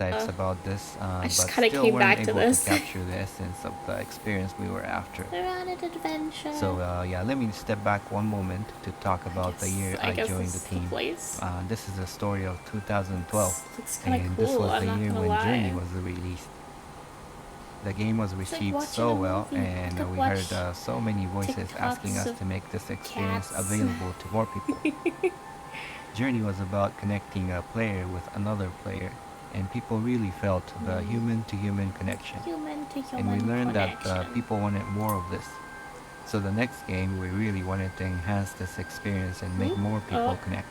stereotypes about this, I just but kind of still came weren't back to able to this. capture the essence of the experience we were after. They're on an adventure. So yeah, let me step back one moment to talk about the year I I guess joined this the is the team. place. This is the story of 2012, This looks kind of and this cool. was I'm the not year gonna when Journey lie. was released. The game was It's like received watching so a well, movie. I and could we watch heard so many voices asking TikToks us of to make this experience cats. available to more people. Journey was about connecting a player with another player, and people really felt the human to human connection. Human to And we human learned that connection. people wanted more of this. So the next game, we really wanted to enhance this experience and make more Oh, people connect.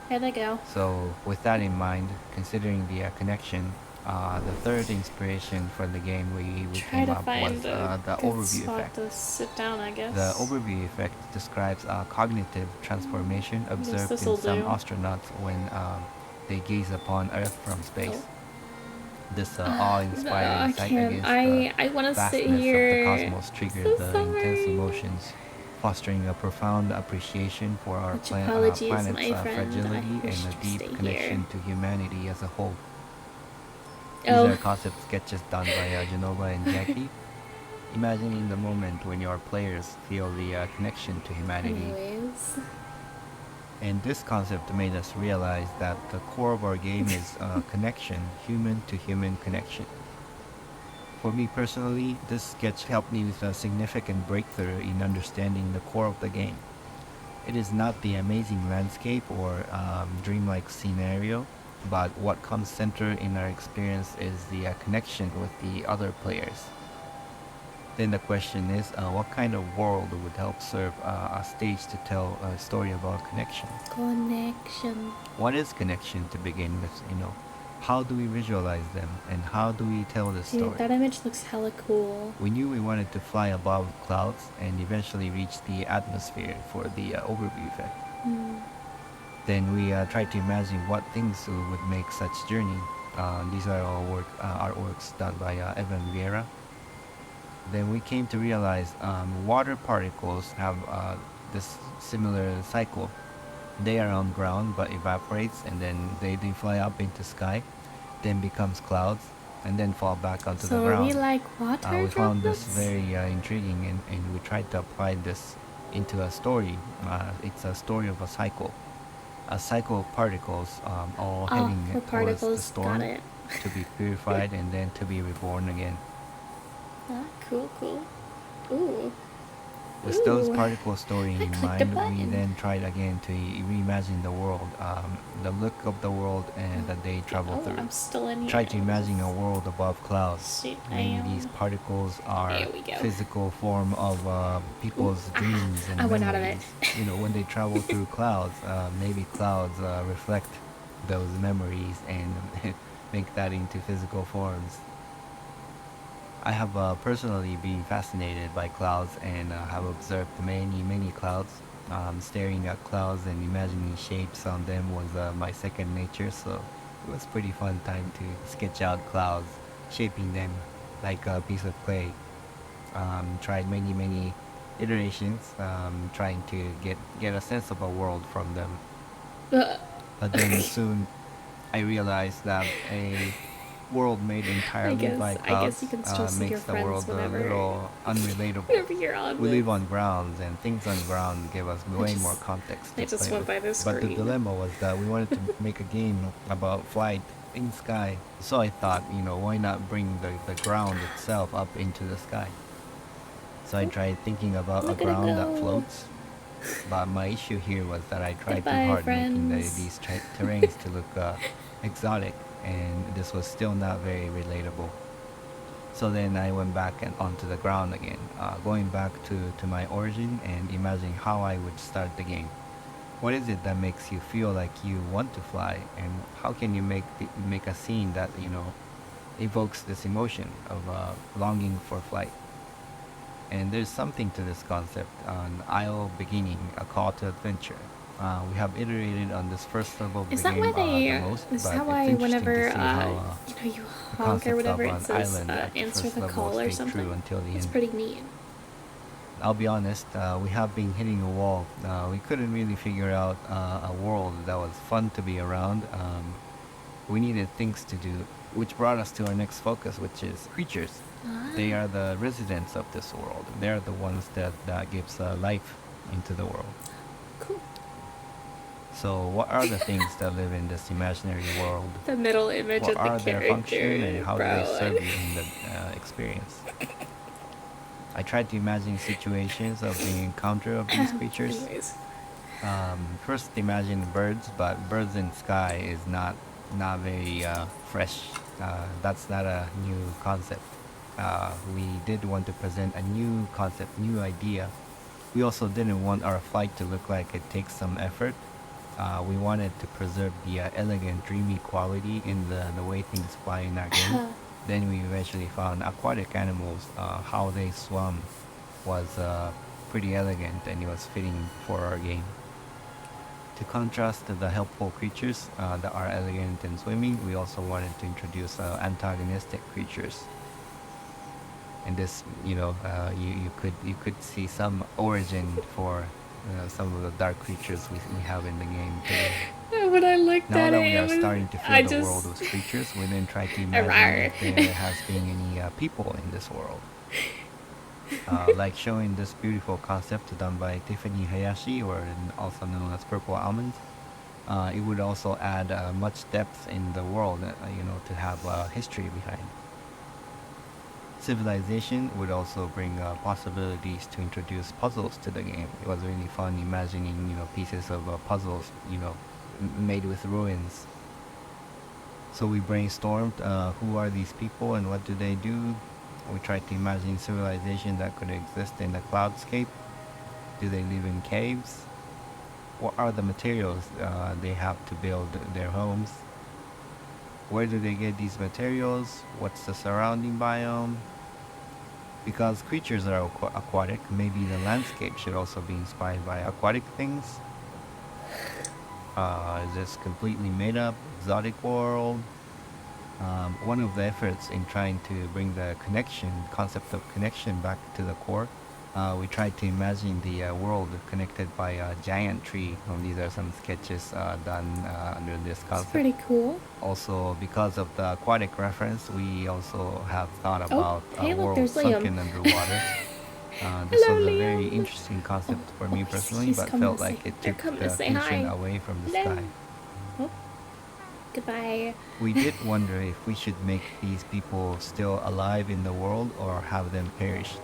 here they go. So with that in mind, considering the connection, the third inspiration for the game we Try came to up was find a the good overview spot effect. to sit down, I The guess. overview effect describes a cognitive transformation I guess observed in this'll some do. astronauts when they gaze upon Earth from Oh. space. This awe-inspiring I sight can't. against the I want to sit vastness of the here. cosmos So triggered the intense sorry. emotions, fostering a profound appreciation for our Much apologies, planet's my friend. I fragility wish and a to deep stay here. connection to humanity as a whole. These Oh. are concept sketches done by Genova and Jackie. Imagining the moment when your players feel the connection to humanity. Anyways. And this concept made us realize that the core of our game is connection, human to human connection. For me personally, this sketch helped me with a significant breakthrough in understanding the core of the game. It is not the amazing landscape or dreamlike scenario, but what comes center in our experience is the connection with the other players. Then the question is, what kind of world would help serve a stage to tell a story about connection? Connection. What is connection to begin with? How do we visualize them, and how do we tell the Dude, story? that image looks hella cool. We knew we wanted to fly above clouds and eventually reach the atmosphere for the overview effect. Then we tried to imagine what things would make such journey. These are all artworks done by Evan Vieira. Then we came to realize water particles have this similar cycle. They are on ground but evaporates, and then they fly up into sky, then becomes clouds, and then fall back onto the So are we ground. like water We found this droplets? very intriguing, and we tried to apply this into a story. It's a story of a cycle of particles all Oh, heading for towards the particles. Got storm it. to be purified and then to be reborn again. Ah, cool, cool. Ooh. With those Ooh. particle story I in clicked a mind, we button. then tried again to reimagine the world, the look of the world and that they travel Oh, through. I'm still in here. Try to imagine a world above clouds. Shit, I Maybe am. these particles are There we go. physical form of people's dreams and I went out of it. memories. When they travel through clouds, maybe clouds reflect those memories and make that into physical forms. I have personally been fascinated by clouds and have observed many clouds. Staring at clouds and imagining shapes on them was my second nature, so it was pretty fun time to sketch out clouds, shaping them like a piece of clay. Tried many iterations, trying to get a sense of a world from them. But then soon I realized that a world made entirely by I guess you clouds can still see your makes the friends world a little unrelatable. whenever you're on We this. live on grounds, and things on ground give us way more context I to just play went with. by this But the screen. dilemma was that we wanted to make a game about flight in sky. So I thought, why not bring the ground itself up into the sky? So I tried thinking about a Look at it ground that go. floats. But my issue here was that I tried too Goodbye, hard making friends. these terrains to look exotic, and this was still not very relatable. So then I went back and onto the ground again, going back to my origin and imagining how I would start the game. What is it that makes you feel like you want to fly, and how can you make a scene that evokes this emotion of longing for flight? And there's something to this concept on Isle Beginning, a call to adventure. We have iterated on this first level of the Is that game why the they? most, Is but that it's why interesting to whenever see how you the honk or concept whatever of it an says island at the answer first the level call or stayed true something? until the It's end. pretty neat. I'll be honest, we have been hitting a wall. We couldn't really figure out a world that was fun to be around. we needed things to do, which brought us to our next focus, which is creatures. They Ah, are the residents of this world. They are the ones that gives life into the world. cool. So, what are the things that live in this imaginary world? The middle image What of the are their function and character, how do they bro. serve you in the experience? I tried to imagine situations of the encounter of these creatures. Anyways. First, imagine birds, but birds in sky is not very fresh. That's not a new concept. We did want to present a new concept, new idea. We also didn't want our flight to look like it takes some effort. We wanted to preserve the elegant, dreamy quality in the way things fly in our game. Then we eventually found aquatic animals. How they swam was pretty elegant and it was fitting for our game. To contrast the helpful creatures that are elegant in swimming, we also wanted to introduce antagonistic creatures. And this, you could see some origin for some of the dark creatures we have in the game today. When I looked Now at that it, we it are was, starting to fill I the just world with creatures, we then try to imagine Rawr. if there has been any people in this world. Like showing this beautiful concept done by Tiffany Hayashi, or also known as Purple Almonds. It would also add much depth in the world, to have history behind. Civilization would also bring possibilities to introduce puzzles to the game. It was really fun imagining, pieces of puzzles, made with ruins. So we brainstormed who are these people and what do they do. We tried to imagine civilization that could exist in the cloudscape. Do they live in caves? What are the materials they have to build their homes? Where do they get these materials? What's the surrounding biome? Because creatures are aquatic, maybe the landscape should also be inspired by aquatic things. Is this completely made up, exotic world? One of the efforts in trying to bring the concept of connection back to the core, we tried to imagine the world connected by a giant tree. These are some sketches done under this It's concept. pretty cool. Also, because of the aquatic reference, we also have thought Oh, about a hey, look, world there's Liam. sunken underwater. This Hello, was a very Liam. interesting concept for me personally, He's but coming felt to say, like it they're took coming the to say attention hi. away from the Hello. sky. Oh, goodbye. We did wonder if we should make these people still alive in the world or have them perish.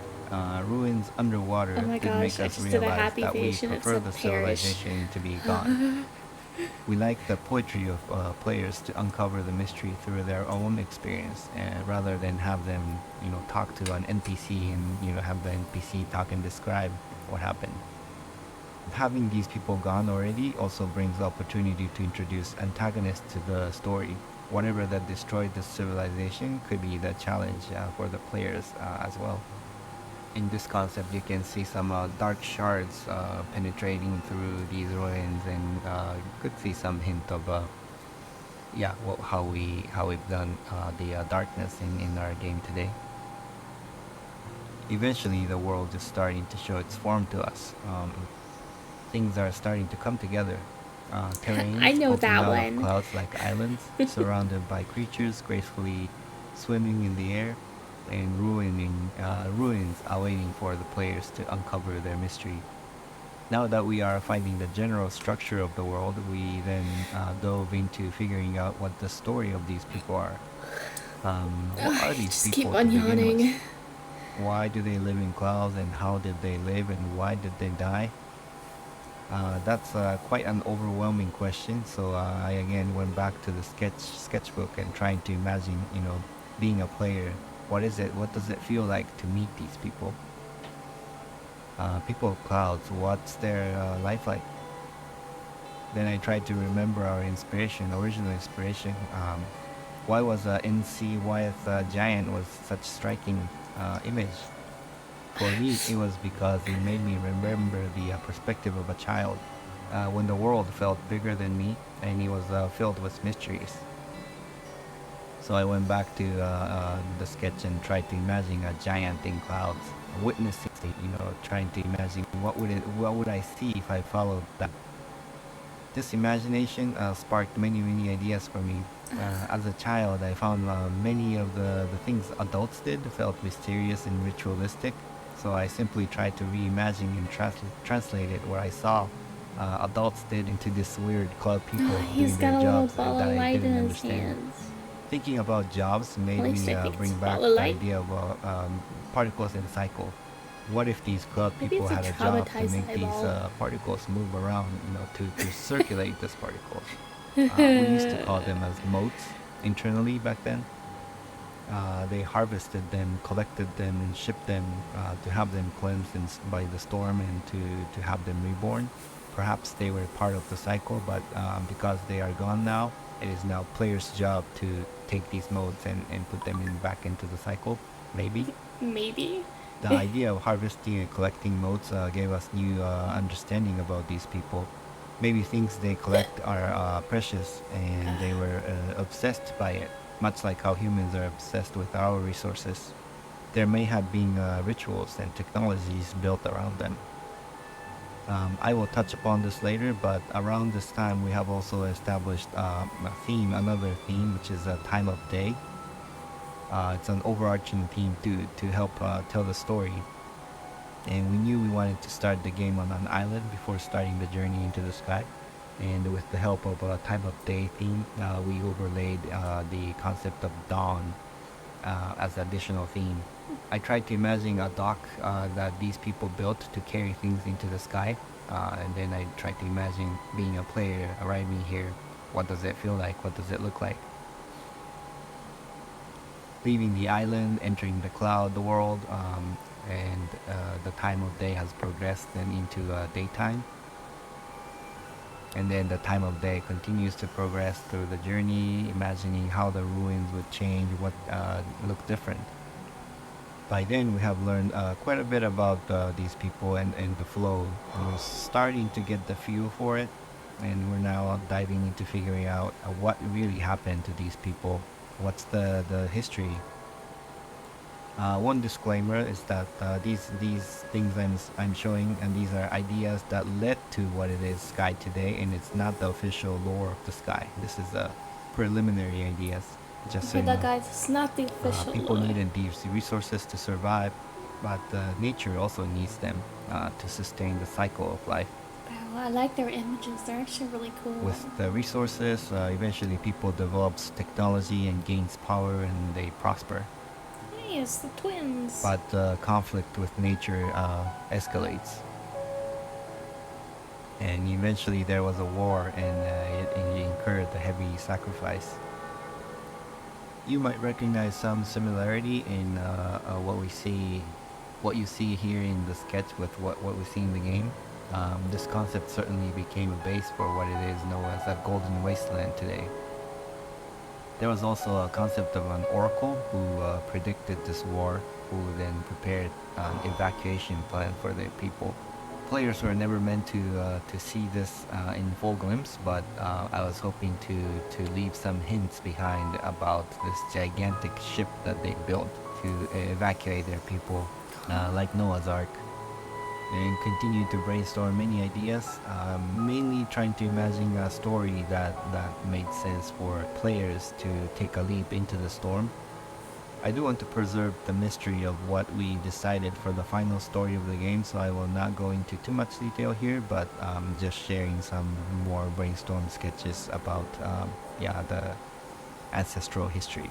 Ruins underwater Oh my did make gosh, I us just did a realize happy that we face and it prefer said the perish. civilization to be gone. We like the poetry of players to uncover the mystery through their own experience, rather than have them, talk to an NPC and have the NPC talk and describe what happened. Having these people gone already also brings the opportunity to introduce antagonists to the story. Whatever that destroyed the civilization could be the challenge for the players as well. In this concept, you can see some dark shards penetrating through these ruins, and you could see some hint of how we've done the darkness in our game today. Eventually, the world is starting to show its form to us. Things are starting to come together. Terrains I know opening that out of one. clouds like islands, surrounded by creatures gracefully swimming in the air, and ruins awaiting for the players to uncover their mystery. Now that we are finding the general structure of the world, we then dove into figuring out what the story of these people are. What are these Just keep people to on begin with? yawning. Why do they live in clouds, and how did they live, and why did they die? That's quite an overwhelming question. So I again went back to the sketchbook and trying to imagine, being a player. What is it? What does it feel like to meet these people? People of clouds. What's their life like? Then I tried to remember our original inspiration. Why was NC Wyeth Giant was such striking image? For me, it was because it made me remember the perspective of a child when the world felt bigger than me and it was filled with mysteries. So I went back to the sketch and tried to imagine a giant in clouds, witnessing, trying to imagine what would I see if I followed that. This imagination sparked many ideas for me. As a child, I found many of the things adults did felt mysterious and ritualistic. So I simply tried to reimagine and translate it where I saw adults did into this weird cloud people He's doing their got a little jobs ball that of I light in didn't his understand. hands. Thinking about jobs At made least me I think it's bring a back ball of the light. idea of particles in cycle. What if these cloud Maybe people it's a had a job to traumatized make these eyeball. particles move around, to circulate these particles? We used to call them as motes internally back then. They harvested them, collected them, and shipped them to have them cleansed by the storm and to have them reborn. Perhaps they were part of the cycle, but because they are gone now, it is now players' job to take these modes and put them back into the cycle. Maybe. Maybe. The idea of harvesting and collecting motes gave us new understanding about these people. Maybe things they collect are precious and they were obsessed by it, much like how humans are obsessed with our resources. There may have been rituals and technologies built around them. I will touch upon this later, but around this time we have also established another theme, which is a time of day. It's an overarching theme to help tell the story. And we knew we wanted to start the game on an island before starting the journey into the sky. And with the help of a time of day theme, we overlaid the concept of dawn as additional theme. I tried to imagine a dock that these people built to carry things into the sky, and then I tried to imagine being a player arriving here. What does it feel like? What does it look like? Leaving the island, entering the world, and the time of day has progressed then into daytime. And then the time of day continues to progress through the journey, imagining how the ruins would change, what look different. By then, we have learned quite a bit about these people and the flow. We're starting to get the feel for it, and we're now diving into figuring out what really happened to these people. What's the history? One disclaimer is that these things I'm showing, and these are ideas that led to what it is Sky today, and it's not the official lore of the Sky. This is preliminary ideas, just so Okay, you that know. guys, it's not the official People lore. needed these resources to survive, but nature also needs them to sustain the cycle of life. Wow, I like their images. They're actually really cool. With the resources, eventually people develops technology and gains power, and they prosper. Hey, it's the twins. But conflict with nature escalates, and eventually there was a war, and it incurred a heavy sacrifice. You might recognize some similarity in what you see here in the sketch with what we see in the game. This concept certainly became a base for what it is known as a golden wasteland today. There was also a concept of an oracle who predicted this war, who then prepared an evacuation plan for the people. Players were never meant to see this in full glimpse, but I was hoping to leave some hints behind about this gigantic ship that they built to evacuate their people, like Noah's Ark, and continued to brainstorm many ideas, mainly trying to imagine a story that made sense for players to take a leap into the storm. I do want to preserve the mystery of what we decided for the final story of the game, so I will not go into too much detail here, but just sharing some more brainstorm sketches about the ancestral history.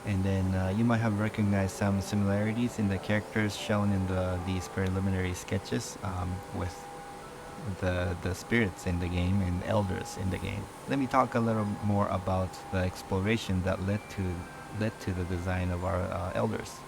And then you might have recognized some similarities in the characters shown in these preliminary sketches with the spirits in the game and elders in the game. Let me talk a little more about the exploration that led to the design of our elders.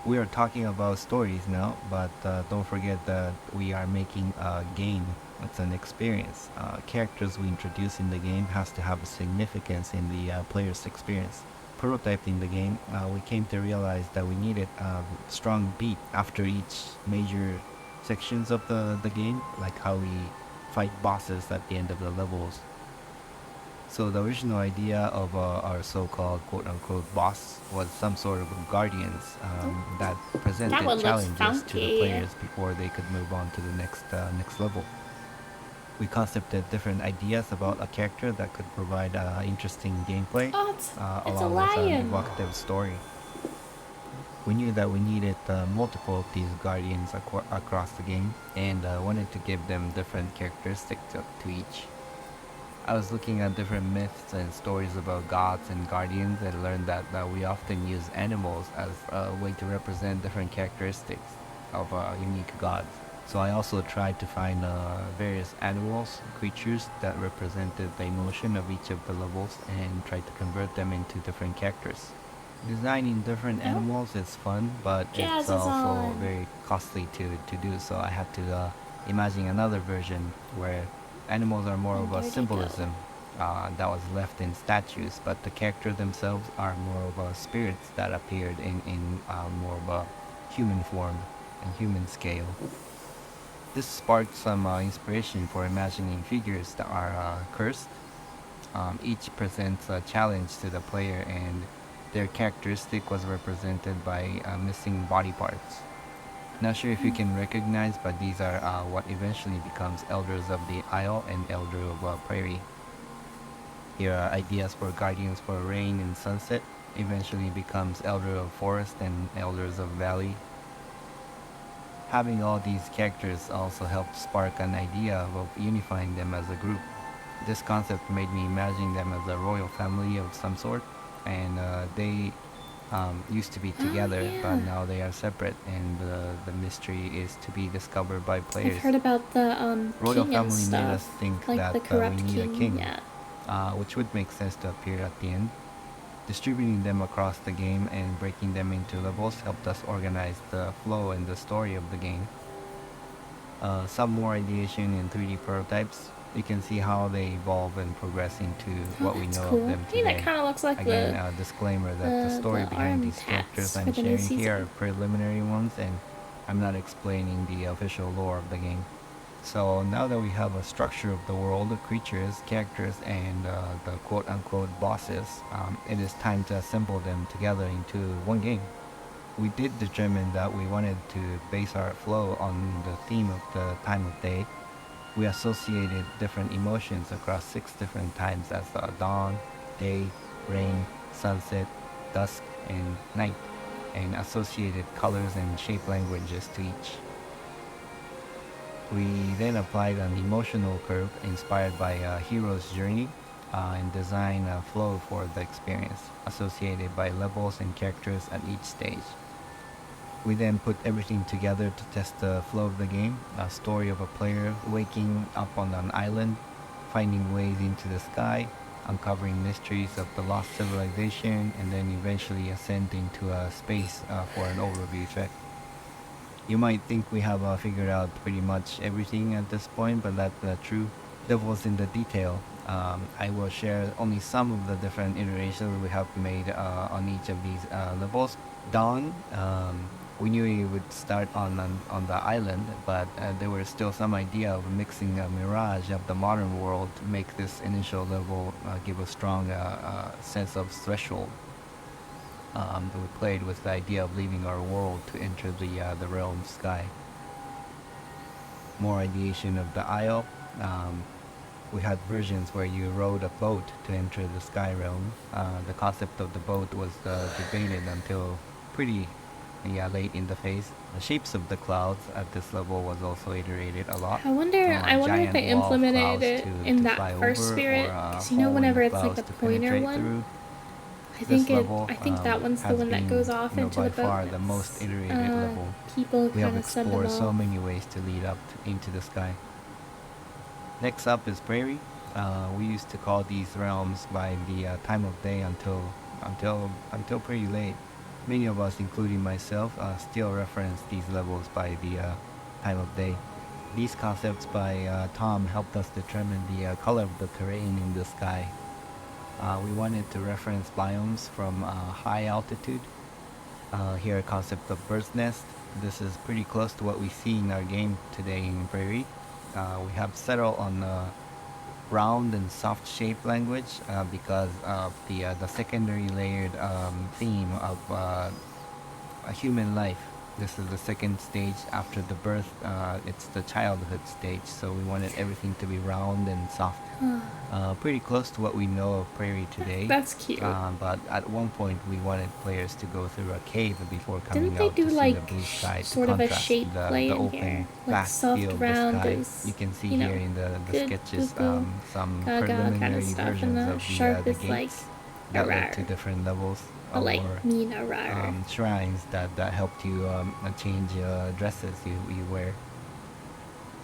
We are talking about stories now, but don't forget that we are making a game. It's an experience. Characters we introduce in the game has to have a significance in the player's experience. Prototyping the game, we came to realize that we needed a strong beat after each major sections of the game, like how we fight bosses at the end of the levels. So the original idea of our so-called quote-unquote boss was some sort of guardians that presented That one looks challenges to the funky. players before they could move on to the next level. We concepted different ideas about a character that could provide interesting gameplay Oh, it's a along with an lion. evocative story. We knew that we needed multiple of these guardians across the game and wanted to give them different characteristics to each. I was looking at different myths and stories about gods and guardians and learned that we often use animals as a way to represent different characteristics of unique gods. So I also tried to find various animals, creatures that represented the emotion of each of the levels and tried to convert them into different characters. Designing different Oh, animals is fun, but jazz it's is also on. very costly to do. So I had to imagine another version where animals are more And of a there they go. symbolism that was left in statues, but the characters themselves are more of a spirits that appeared in more of a human form and human scale. This sparked some inspiration for imagining figures that are cursed. Each presents a challenge to the player, and their characteristic was represented by missing body parts. Not sure if you can recognize, but these are what eventually becomes Elders of the Isle and Elder of Prairie. Here are ideas for Guardians for Rain and Sunset, eventually becomes Elder of Forest and Elders of Valley. Having all these characters also helped spark an idea of unifying them as a group. This concept made me imagine them as a royal family of some sort, and they used to be Oh together, but yeah. now they are separate, and the mystery is to be discovered by I've players. heard about the Royal king and family made us stuff. think Like that the we corrupt need a king. king, Yeah. which would make sense to appear at the end. Distributing them across the game and breaking them into levels helped us organize the flow and the story of the game. Some more ideation in 3D prototypes. You can see how they evolve and progress into Oh, what we that's know of cool. them Hey, that today. kind of looks like Again, a disclaimer that the story the behind arm these characters tats for I'm the new sharing here are season. preliminary ones, and I'm not explaining the official lore of the game. So now that we have a structure of the world, the creatures, characters, and the quote-unquote bosses, it is time to assemble them together into one game. We did determine that we wanted to base our flow on the theme of the time of day. We associated different emotions across 6 different times as dawn, day, rain, sunset, dusk, and night, and associated colors and shape languages to each. We then applied an emotional curve inspired by a hero's journey and designed a flow for the experience, associated by levels and characters at each stage. We then put everything together to test the flow of the game, a story of a player waking up on an island, finding ways into the sky, uncovering mysteries of the lost civilization, and then eventually ascending to space for an overview check. You might think we have figured out pretty much everything at this point, but that's not true. Devil's in the detail. I will share only some of the different iterations we have made on each of these levels. Dawn, we knew it would start on the island, but there was still some idea of mixing a mirage of the modern world to make this initial level give a strong sense of threshold. We played with the idea of leaving our world to enter the realm sky. More ideation of the isle. We had versions where you rowed a boat to enter the sky realm. The concept of the boat was debated until pretty late in the phase. The shapes of the clouds at this level was also iterated a lot. I wonder. I wonder if Giant they wall of implemented clouds it to in that fly first over, or spirit. a Because you know, hole in the whenever it's like clouds the to pointer penetrate one, through. I This think it. level I think that one's the has one that been, goes off into by the boat. far And the most it's, iterated level. people We have kind of send them explored so off. many ways to lead up into the sky. Next up is Prairie. We used to call these realms by the time of day until pretty late. Many of us, including myself, still reference these levels by the time of day. These concepts by Tom helped us determine the color of the terrain in the sky. We wanted to reference biomes from high altitude. Here, a concept of bird's nest. This is pretty close to what we see in our game today in Prairie. We have settled on round and soft shape language because of the secondary layered theme of a human life. This is the second stage after the birth. It's the childhood stage, so we wanted everything to be round and soft. Pretty close to what we know of Prairie today. That's cute. But at one point, we wanted players to go through a cave before coming Didn't they out do to see the like blue sky to sort of a contrast shape play the in here? open, Like vast soft view of the round sky. is, You can see you know, here in the good sketches goo goo some gaga kind of preliminary stuff, and versions the of sharp the is like gates a that led rar, to different levels but like or mean a rar. shrines that helped you change dresses you wear.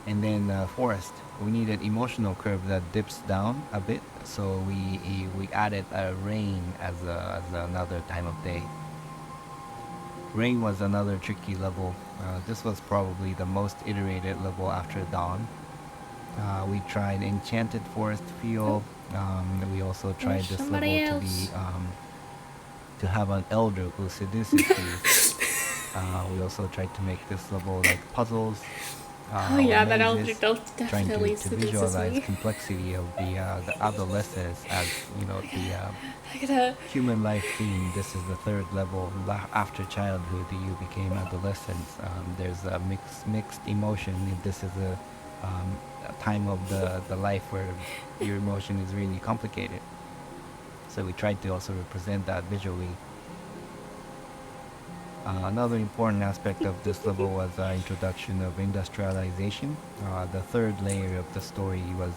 And then forest, we needed emotional curve that dips down a bit, so we added rain as another time of day. Rain was another tricky level. This was probably the most iterated level after dawn. We tried enchanted forest Oh, feel. We also tried there's this somebody level else. to have an elder who seduces you. We also tried to make this level like puzzles Oh or yeah, that elder mazes, trying definitely to seduces visualize me. complexity of the adolescence as the I gotta. human life theme. This is the third level. After childhood, you became adolescence. There's a mixed emotion. This is a time of the life where your emotion is really complicated. So we tried to also represent that visually. Another important aspect of this level was introduction of industrialization. The third layer of the story was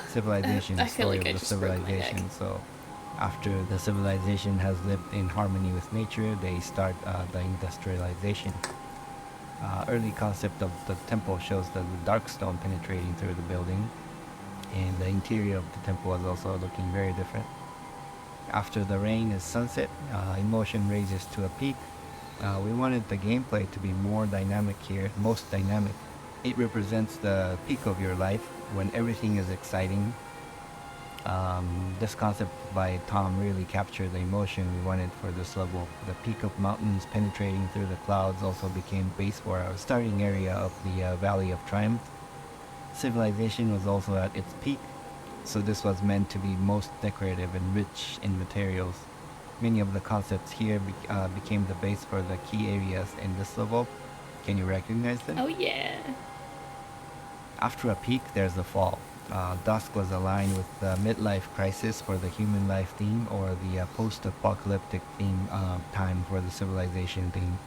civilization, I the feel story like of I the just broke my neck. civilization. So after the civilization has lived in harmony with nature, they start the industrialization. Early concept of the temple shows the dark stone penetrating through the building, and the interior of the temple was also looking very different. After the rain is sunset, emotion raises to a peak. We wanted the gameplay to be more dynamic here, most dynamic. It represents the peak of your life when everything is exciting. This concept by Tom really captured the emotion we wanted for this level. The peak of mountains penetrating through the clouds also became base for our starting area of the Valley of Triumph. Civilization was also at its peak, so this was meant to be most decorative and rich in materials. Many of the concepts here became the base for the key areas in this level. Can you recognize them? Oh yeah. After a peak, there's a fall. Dusk was aligned with the midlife crisis for the human life theme, or the post-apocalyptic theme time for the civilization theme.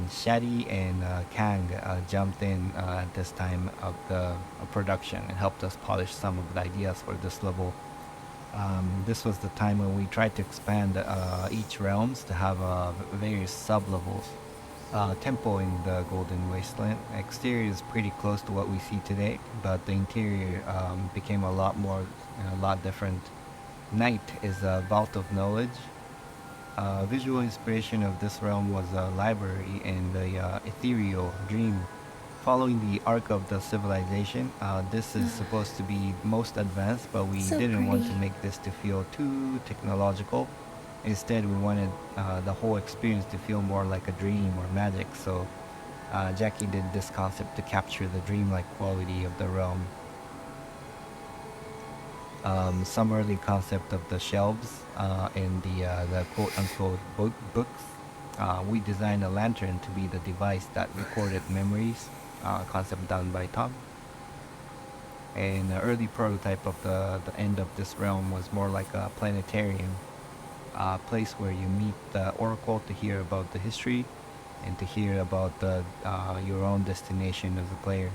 Shadi and Kang jumped in at this time of the production and helped us polish some of the ideas for this level. This was the time when we tried to expand each realms to have various sub-levels. Temple in the Golden Wasteland. Exterior is pretty close to what we see today, but the interior became a lot different. Night is a vault of knowledge. Visual inspiration of this realm was a library and the ethereal dream. Following the arc of the civilization, this is supposed to be most advanced, but we So didn't want pretty. to make this to feel too technological. Instead, we wanted the whole experience to feel more like a dream or magic. So Jackie did this concept to capture the dreamlike quality of the realm. Some early concept of the shelves and the quote-unquote books. We designed a lantern to be the device that recorded memories, concept done by Tom. And the early prototype of the end of this realm was more like a planetarium, a place where you meet the oracle to hear about the history and to hear about your own destination as a player.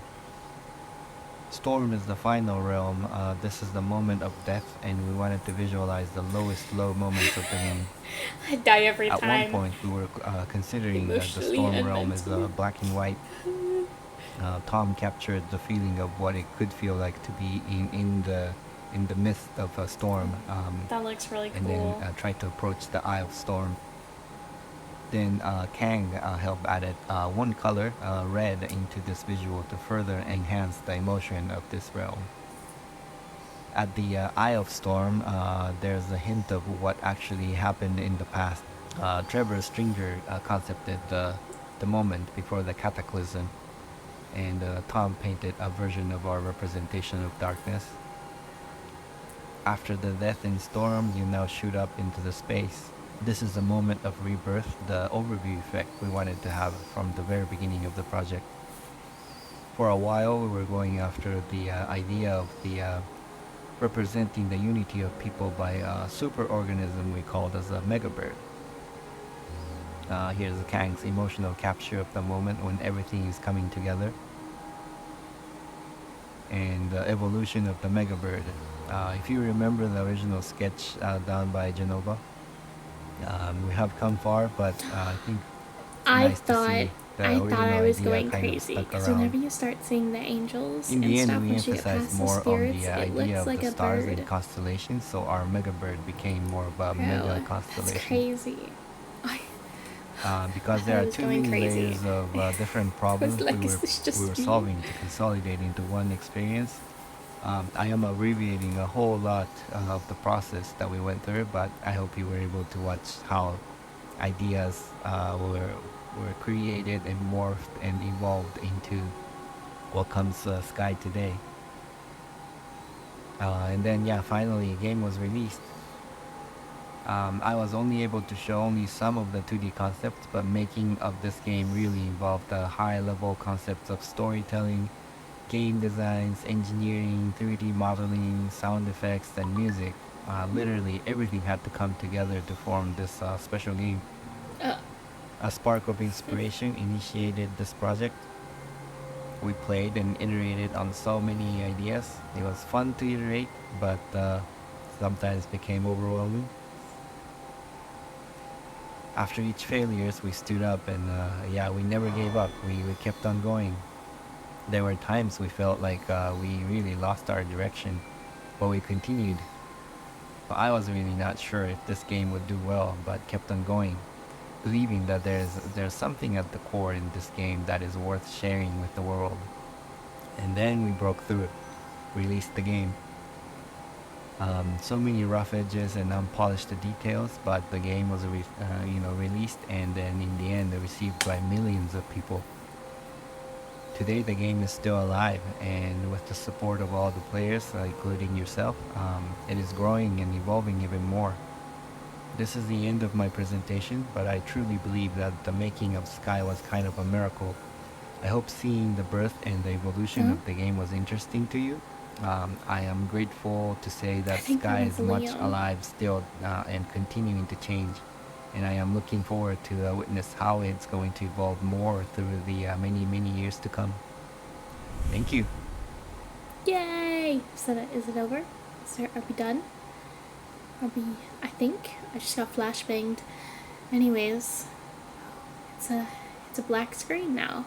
Storm is the final realm. This is the moment of death, and we wanted to visualize the lowest low moments of the game. I die every At one time, point, we were considering that the emotionally storm and realm is mentally. black and white. Tom captured the feeling of what it could feel like to be in the midst of a storm, That looks really and then cool. tried to approach the Eye of Storm. Then Kang helped added one color, red, into this visual to further enhance the emotion of this realm. At the Eye of Storm, there's a hint of what actually happened in the past. Trevor Stringer concepted the moment before the cataclysm, and Tom painted a version of our representation of darkness. After the death in Storm, you now shoot up into the space. This is the moment of rebirth, the overview effect we wanted to have from the very beginning of the project. For a while, we were going after the idea of the representing the unity of people by a superorganism we called as a megabird. Here's Kang's emotional capture of the moment when everything is coming together, and the evolution of the megabird. If you remember the original sketch done by Genova, we have come far, but I think it's I nice to thought see the I thought original I was idea going kind of crazy stuck because around. whenever you start seeing the angels In and the end, stuff, we once you get emphasized past the more on spirits, the it idea looks of like the a stars bird. and constellations, so our megabird became more of a mega Bro, that's constellation. crazy. I Because thought there I are was too going many crazy. layers of different I was problems like, is this we just were me? solving to consolidate into one experience. I am abbreviating a whole lot of the process that we went through, but I hope you were able to watch how ideas were created and morphed and evolved into what comes Sky today. And then yeah, finally, a game was released. I was only able to show only some of the 2D concepts, but making of this game really involved the high-level concepts of storytelling, game designs, engineering, 3D modeling, sound effects, and music. Literally everything had to come together to form this special game. Uh, A spark of inspiration initiated this project. We played and iterated on so many ideas. It was fun to iterate, but sometimes became overwhelming. After each failures, we stood up and yeah, we never gave up. We kept on going. There were times we felt like we really lost our direction, but we continued. But I was really not sure if this game would do well, but kept on going, believing that there's something at the core in this game that is worth sharing with the world. And then we broke through it, released the game. So many rough edges and unpolished details, but the game was released, and then in the end, received by millions of people. Today, the game is still alive, and with the support of all the players, including yourself, it is growing and evolving even more. This is the end of my presentation, but I truly believe that the making of Sky was kind of a miracle. I hope seeing the birth and the evolution huh? of the game was interesting to you. I am grateful to say I that think that Sky one's is much Leon. alive still and continuing to change. And I am looking forward to witness how it's going to evolve more through the many, many years to come. Thank you. Yay! Is it over? Are we done? Are we? I think I just got flashbanged. Anyways, it's a black screen now.